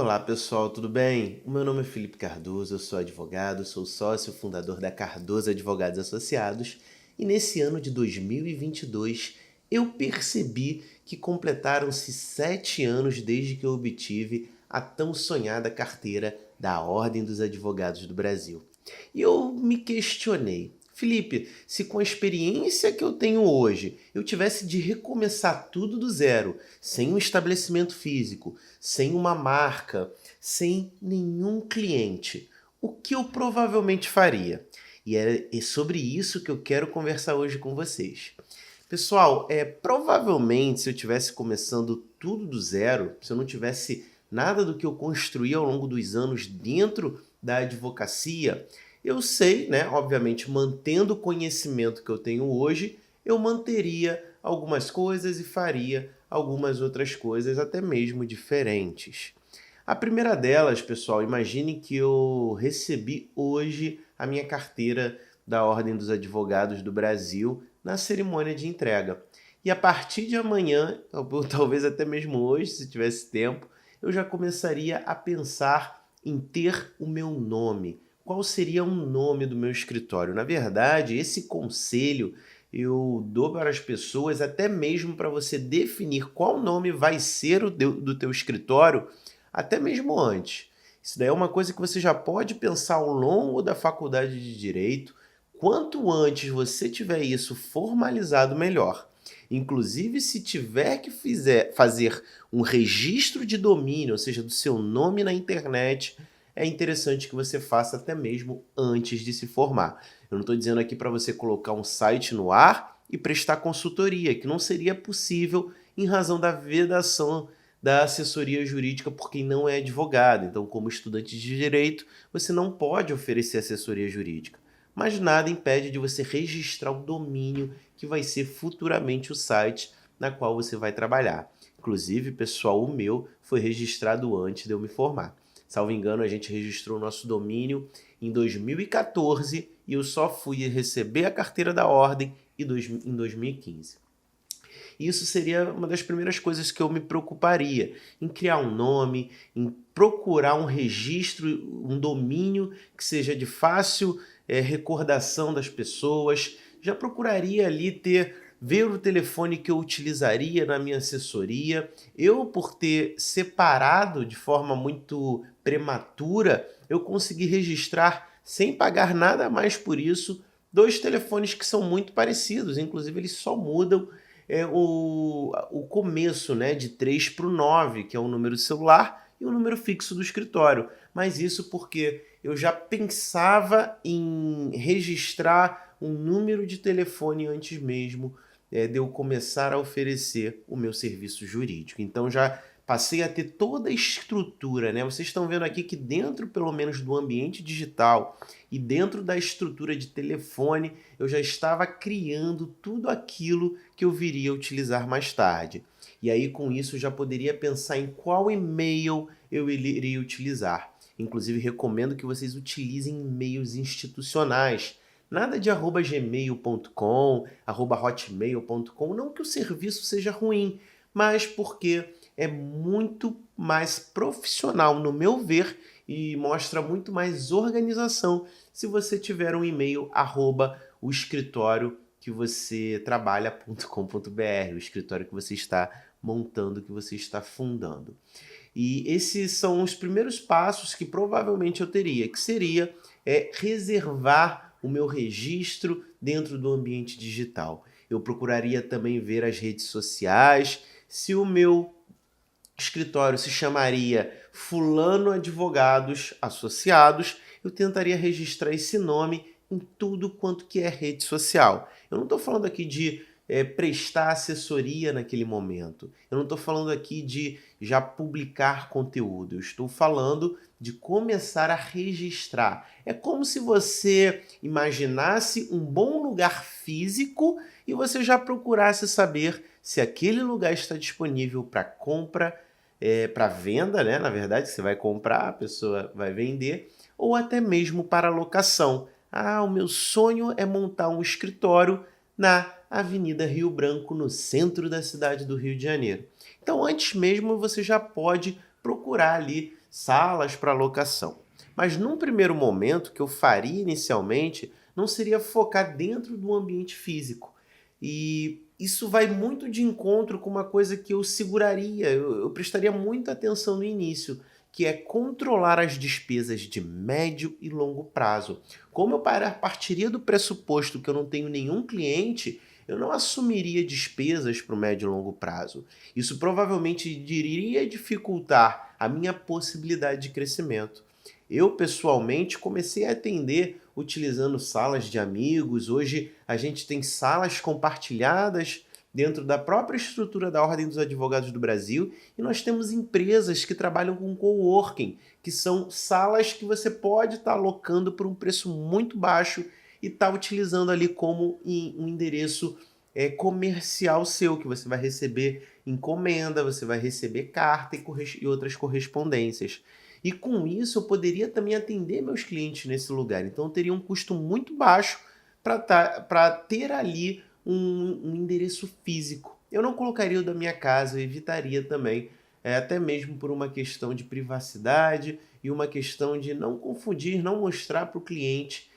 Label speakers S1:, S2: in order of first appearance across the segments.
S1: Olá pessoal, tudo bem? O meu nome é Felipe Cardoso, eu sou advogado, sou sócio fundador da Cardoso Advogados Associados e nesse ano de 2022 eu percebi que completaram-se 7 anos desde que eu obtive a tão sonhada carteira da Ordem dos Advogados do Brasil. E eu me questionei, Felipe, se com a experiência que eu tenho hoje eu tivesse de recomeçar tudo do zero, sem um estabelecimento físico, sem uma marca, sem nenhum cliente, o que eu provavelmente faria? E é sobre isso que eu quero conversar hoje com vocês. Pessoal, provavelmente se eu tivesse começando tudo do zero, se eu não tivesse nada do que eu construí ao longo dos anos dentro da advocacia, eu sei, né, obviamente mantendo o conhecimento que eu tenho hoje, eu manteria algumas coisas e faria algumas outras coisas até mesmo diferentes. A primeira delas, pessoal, imagine que eu recebi hoje a minha carteira da Ordem dos Advogados do Brasil na cerimônia de entrega. E a partir de amanhã, ou talvez até mesmo hoje, se tivesse tempo, eu já começaria a pensar em ter o meu nome. Qual seria o nome do meu escritório? Na verdade, esse conselho eu dou para as pessoas até mesmo para você definir qual nome vai ser do teu escritório, até mesmo antes. Isso daí é uma coisa que você já pode pensar ao longo da faculdade de Direito. Quanto antes você tiver isso formalizado, melhor. Inclusive, se tiver que fazer um registro de domínio, ou seja, do seu nome na internet, é interessante que você faça até mesmo antes de se formar. Eu não estou dizendo aqui para você colocar um site no ar e prestar consultoria, que não seria possível em razão da vedação da assessoria jurídica por quem não é advogado. Então, como estudante de direito, você não pode oferecer assessoria jurídica. Mas nada impede de você registrar o domínio que vai ser futuramente o site na qual você vai trabalhar. Inclusive, pessoal, o meu foi registrado antes de eu me formar. Salvo engano, a gente registrou o nosso domínio em 2014 e eu só fui receber a carteira da ordem em 2015. Isso seria uma das primeiras coisas que eu me preocuparia, em criar um nome, em procurar um registro, um domínio que seja de fácil recordação das pessoas. Já procuraria ali ver o telefone que eu utilizaria na minha assessoria. Eu, por ter separado de forma muito prematura, eu consegui registrar, sem pagar nada mais por isso, 2 telefones que são muito parecidos. Inclusive, eles só mudam o começo, né, de 3 para o 9, que é o número de celular, e o número fixo do escritório. Mas isso porque eu já pensava em registrar um número de telefone antes mesmo de eu começar a oferecer o meu serviço jurídico. Então já passei a ter toda a estrutura, né? Vocês estão vendo aqui que dentro, pelo menos, do ambiente digital e dentro da estrutura de telefone, eu já estava criando tudo aquilo que eu viria a utilizar mais tarde. E aí, com isso, eu já poderia pensar em qual e-mail eu iria utilizar. Inclusive, recomendo que vocês utilizem e-mails institucionais. Nada de @gmail.com, @hotmail.com. Não que o serviço seja ruim, mas porque é muito mais profissional, no meu ver, e mostra muito mais organização se você tiver um e-mail @o escritório que você trabalha.com.br, o escritório que você está montando, que você está fundando. E esses são os primeiros passos que provavelmente eu teria, que seria reservar o meu registro dentro do ambiente digital. Eu procuraria também ver as redes sociais, se o meu escritório se chamaria Fulano Advogados Associados, eu tentaria registrar esse nome em tudo quanto que é rede social. Eu não estou falando aqui de prestar assessoria naquele momento. Eu não estou falando aqui de já publicar conteúdo. Eu estou falando de começar a registrar. É como se você imaginasse um bom lugar físico e você já procurasse saber se aquele lugar está disponível para compra, para venda, né? Na verdade, você vai comprar, a pessoa vai vender, ou até mesmo para locação. Ah, o meu sonho é montar um escritório na Avenida Rio Branco, no centro da cidade do Rio de Janeiro. Então, antes mesmo, você já pode procurar ali salas para locação. Mas num primeiro momento, o que eu faria inicialmente não seria focar dentro do ambiente físico. E isso vai muito de encontro com uma coisa que eu seguraria, eu prestaria muita atenção no início, que é controlar as despesas de médio e longo prazo. Como eu partiria do pressuposto que eu não tenho nenhum cliente, eu não assumiria despesas para o médio e longo prazo. Isso provavelmente iria dificultar a minha possibilidade de crescimento. Eu, pessoalmente, comecei a atender utilizando salas de amigos. Hoje a gente tem salas compartilhadas dentro da própria estrutura da Ordem dos Advogados do Brasil e nós temos empresas que trabalham com coworking, que são salas que você pode estar alocando por um preço muito baixo e estar utilizando ali como um endereço comercial seu, que você vai receber encomenda, você vai receber carta e outras correspondências. E com isso eu poderia também atender meus clientes nesse lugar. Então eu teria um custo muito baixo para ter ali um endereço físico. Eu não colocaria o da minha casa, eu evitaria também, até mesmo por uma questão de privacidade e uma questão de não confundir, não mostrar para o cliente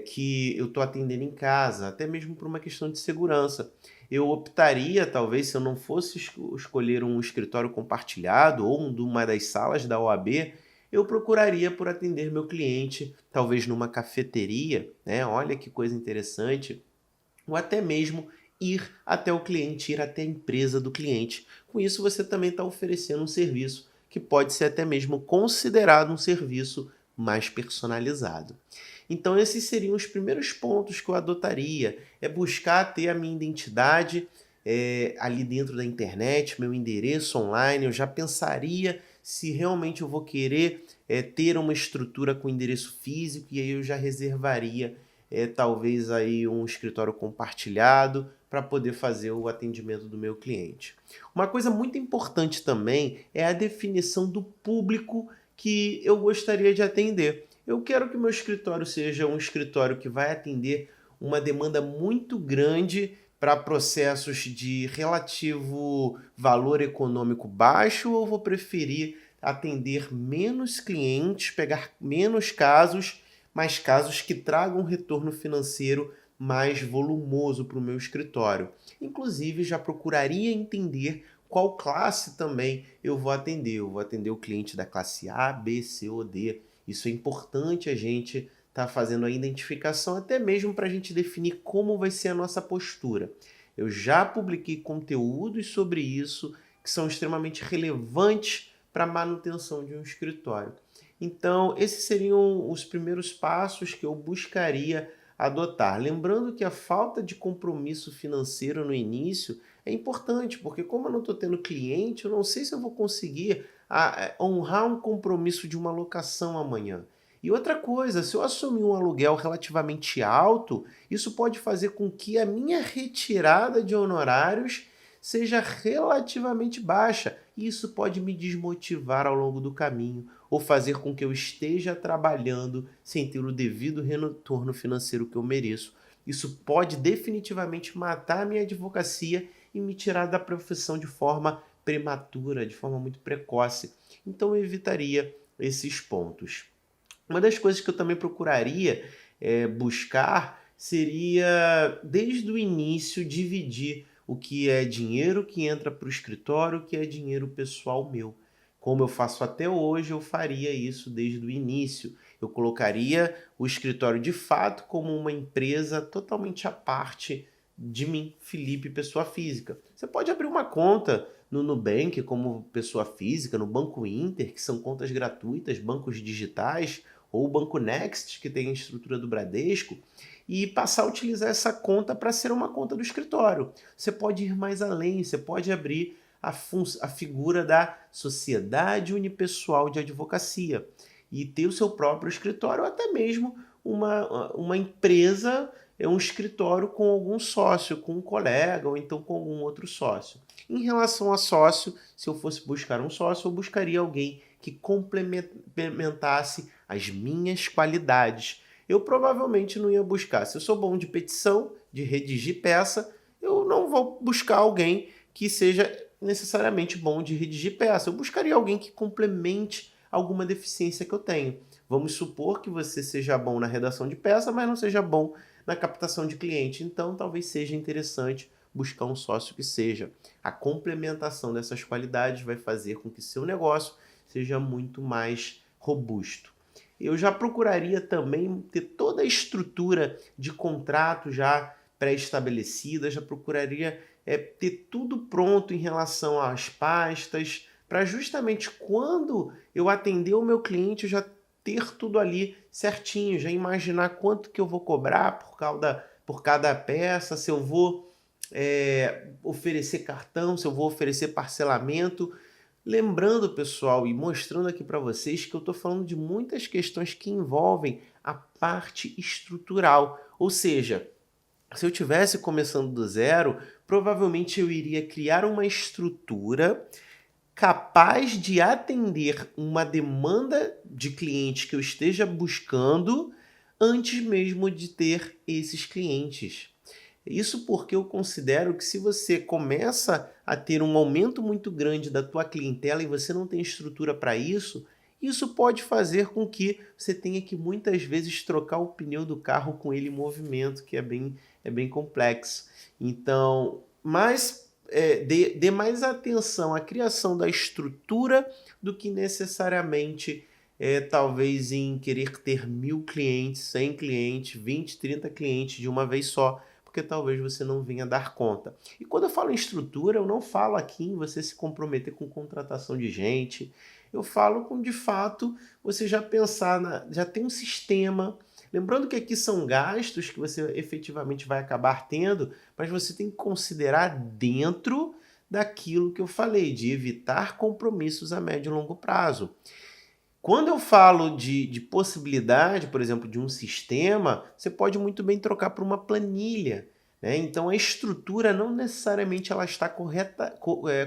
S1: que eu estou atendendo em casa, até mesmo por uma questão de segurança. Eu optaria, talvez, se eu não fosse escolher um escritório compartilhado ou uma das salas da OAB, eu procuraria por atender meu cliente, talvez numa cafeteria, né? Olha que coisa interessante, ou até mesmo ir até o cliente, ir até a empresa do cliente. Com isso, você também está oferecendo um serviço que pode ser até mesmo considerado um serviço mais personalizado. Então, esses seriam os primeiros pontos que eu adotaria. É buscar ter a minha identidade ali dentro da internet, meu endereço online. Eu já pensaria se realmente eu vou querer ter uma estrutura com endereço físico, e aí eu já reservaria talvez aí um escritório compartilhado para poder fazer o atendimento do meu cliente. Uma coisa muito importante também é a definição do público que eu gostaria de atender. Eu quero que o meu escritório seja um escritório que vai atender uma demanda muito grande para processos de relativo valor econômico baixo, ou vou preferir atender menos clientes, pegar menos casos, mas casos que tragam um retorno financeiro mais volumoso para o meu escritório. Inclusive, já procuraria entender qual classe também eu vou atender. Eu vou atender o cliente da classe A, B, C ou D. Isso é importante a gente estar fazendo a identificação, até mesmo para a gente definir como vai ser a nossa postura. Eu já publiquei conteúdos sobre isso que são extremamente relevantes para a manutenção de um escritório. Então, esses seriam os primeiros passos que eu buscaria adotar. Lembrando que a falta de compromisso financeiro no início é importante, porque como eu não estou tendo cliente, eu não sei se eu vou conseguir honrar um compromisso de uma locação amanhã. E outra coisa, se eu assumir um aluguel relativamente alto, isso pode fazer com que a minha retirada de honorários seja relativamente baixa. E isso pode me desmotivar ao longo do caminho, ou fazer com que eu esteja trabalhando sem ter o devido retorno financeiro que eu mereço. Isso pode definitivamente matar a minha advocacia e me tirar da profissão de forma prematura, de forma muito precoce. Então eu evitaria esses pontos. Uma das coisas que eu também procuraria buscar seria, desde o início, dividir o que é dinheiro que entra para o escritório, o que é dinheiro pessoal meu. Como eu faço até hoje, eu faria isso desde o início. Eu colocaria o escritório de fato como uma empresa totalmente à parte de mim, Felipe, pessoa física. Você pode abrir uma conta no Nubank como pessoa física, no Banco Inter, que são contas gratuitas, bancos digitais, ou o Banco Next, que tem a estrutura do Bradesco, e passar a utilizar essa conta para ser uma conta do escritório. Você pode ir mais além, você pode abrir a figura da sociedade unipessoal de advocacia e ter o seu próprio escritório, ou até mesmo uma empresa, um escritório com algum sócio, com um colega ou então com algum outro sócio. Em relação a sócio, se eu fosse buscar um sócio, eu buscaria alguém que complementasse as minhas qualidades. Eu provavelmente não ia buscar. Se eu sou bom de petição, de redigir peça, eu não vou buscar alguém que seja necessariamente bom de redigir peça. Eu buscaria alguém que complemente alguma deficiência que eu tenho. Vamos supor que você seja bom na redação de peça, mas não seja bom na captação de cliente. Então, talvez seja interessante buscar um sócio que seja. A complementação dessas qualidades vai fazer com que seu negócio seja muito mais robusto. Eu já procuraria também ter toda a estrutura de contrato já pré-estabelecida, já procuraria ter tudo pronto em relação às pastas, para justamente quando eu atender o meu cliente, eu já ter tudo ali certinho, já imaginar quanto que eu vou cobrar por cada peça, se eu vou oferecer cartão, se eu vou oferecer parcelamento. Lembrando, pessoal, e mostrando aqui para vocês que eu estou falando de muitas questões que envolvem a parte estrutural. Ou seja, se eu tivesse começando do zero, provavelmente eu iria criar uma estrutura capaz de atender uma demanda de cliente que eu esteja buscando antes mesmo de ter esses clientes. Isso porque eu considero que se você começa a ter um aumento muito grande da tua clientela e você não tem estrutura para isso, isso pode fazer com que você tenha que muitas vezes trocar o pneu do carro com ele em movimento, que é bem complexo. Então, dê mais atenção à criação da estrutura do que necessariamente talvez em querer ter 1.000 clientes, 100 clientes, 20, 30 clientes de uma vez só, porque talvez você não venha dar conta. E quando eu falo em estrutura, eu não falo aqui em você se comprometer com contratação de gente, eu falo com, de fato, você já pensar, já tem um sistema. Lembrando que aqui são gastos que você efetivamente vai acabar tendo, mas você tem que considerar dentro daquilo que eu falei, de evitar compromissos a médio e longo prazo. Quando eu falo de possibilidade, por exemplo, de um sistema, você pode muito bem trocar por uma planilha, né? Então a estrutura não necessariamente ela está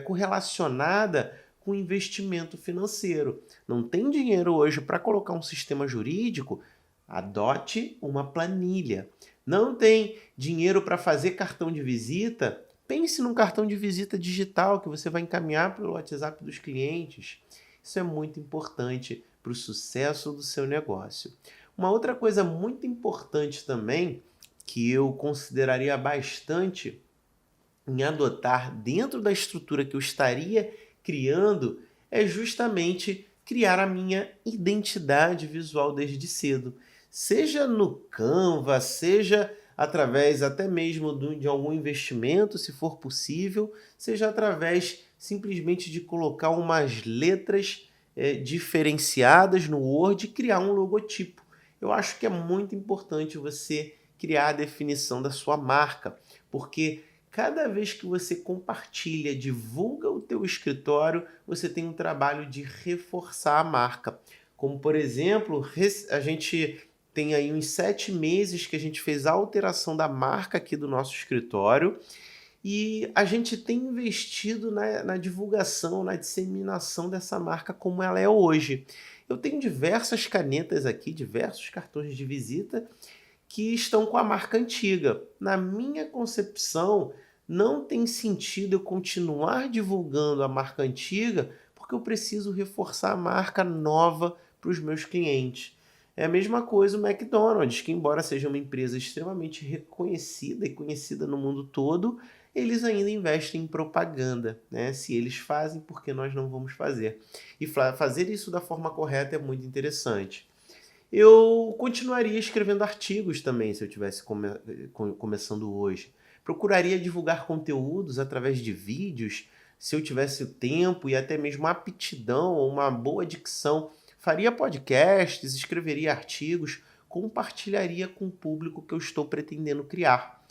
S1: correlacionada com investimento financeiro. Não tem dinheiro hoje para colocar um sistema jurídico? Adote uma planilha. Não tem dinheiro para fazer cartão de visita? Pense num cartão de visita digital que você vai encaminhar pelo WhatsApp dos clientes. Isso é muito importante para o sucesso do seu negócio. Uma outra coisa muito importante também, que eu consideraria bastante em adotar dentro da estrutura que eu estaria criando, é justamente criar a minha identidade visual desde cedo. Seja no Canva, seja através até mesmo de algum investimento, se for possível, seja através simplesmente de colocar umas letras diferenciadas no Word e criar um logotipo. Eu acho que é muito importante você criar a definição da sua marca, porque cada vez que você compartilha, divulga o teu escritório, você tem um trabalho de reforçar a marca. Como, por exemplo, a gente tem aí uns 7 meses que a gente fez a alteração da marca aqui do nosso escritório e a gente tem investido na divulgação, na disseminação dessa marca como ela é hoje. Eu tenho diversas canetas aqui, diversos cartões de visita que estão com a marca antiga. Na minha concepção, não tem sentido eu continuar divulgando a marca antiga porque eu preciso reforçar a marca nova para os meus clientes. É a mesma coisa o McDonald's, que embora seja uma empresa extremamente reconhecida e conhecida no mundo todo, eles ainda investem em propaganda, né? Se eles fazem, por que nós não vamos fazer? E fazer isso da forma correta é muito interessante. Eu continuaria escrevendo artigos também, se eu estivesse começando hoje. Procuraria divulgar conteúdos através de vídeos, se eu tivesse o tempo e até mesmo a aptidão ou uma boa dicção. Faria podcasts, escreveria artigos, compartilharia com o público que eu estou pretendendo criar.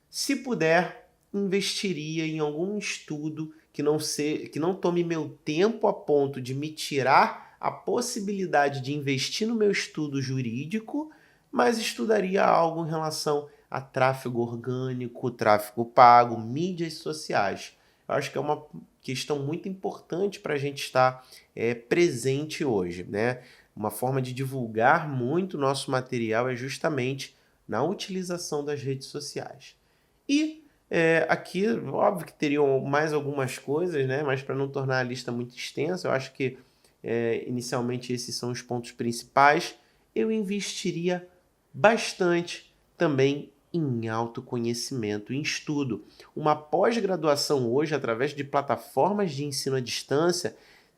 S1: Se puder, investiria em algum estudo que não tome meu tempo a ponto de me tirar a possibilidade de investir no meu estudo jurídico, mas estudaria algo em relação a tráfego orgânico, tráfego pago, mídias sociais. Eu acho que é uma questão muito importante para a gente estar presente hoje, né? Uma forma de divulgar muito o nosso material é justamente na utilização das redes sociais. E aqui, óbvio que teriam mais algumas coisas, né? Mas para não tornar a lista muito extensa, eu acho que inicialmente esses são os pontos principais. Eu investiria bastante também em autoconhecimento, em estudo. Uma pós-graduação hoje, através de plataformas de ensino à distância,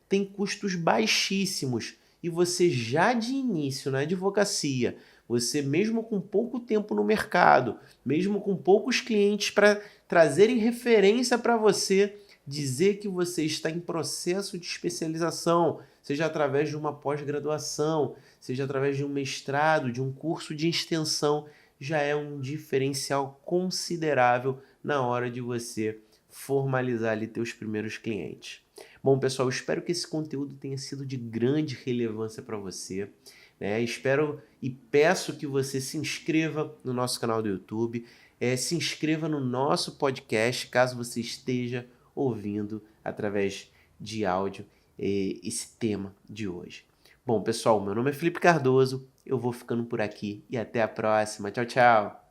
S1: tem custos baixíssimos e você já de início na advocacia, você mesmo com pouco tempo no mercado, mesmo com poucos clientes para trazerem referência para você, dizer que você está em processo de especialização, seja através de uma pós-graduação, seja através de um mestrado, de um curso de extensão, já é um diferencial considerável na hora de você formalizar ali teus primeiros clientes. Bom, pessoal, eu espero que esse conteúdo tenha sido de grande relevância para você, né? Espero e peço que você se inscreva no nosso canal do YouTube, se inscreva no nosso podcast, caso você esteja ouvindo através de áudio esse tema de hoje. Bom, pessoal, meu nome é Felipe Cardoso, eu vou ficando por aqui e até a próxima. Tchau, tchau!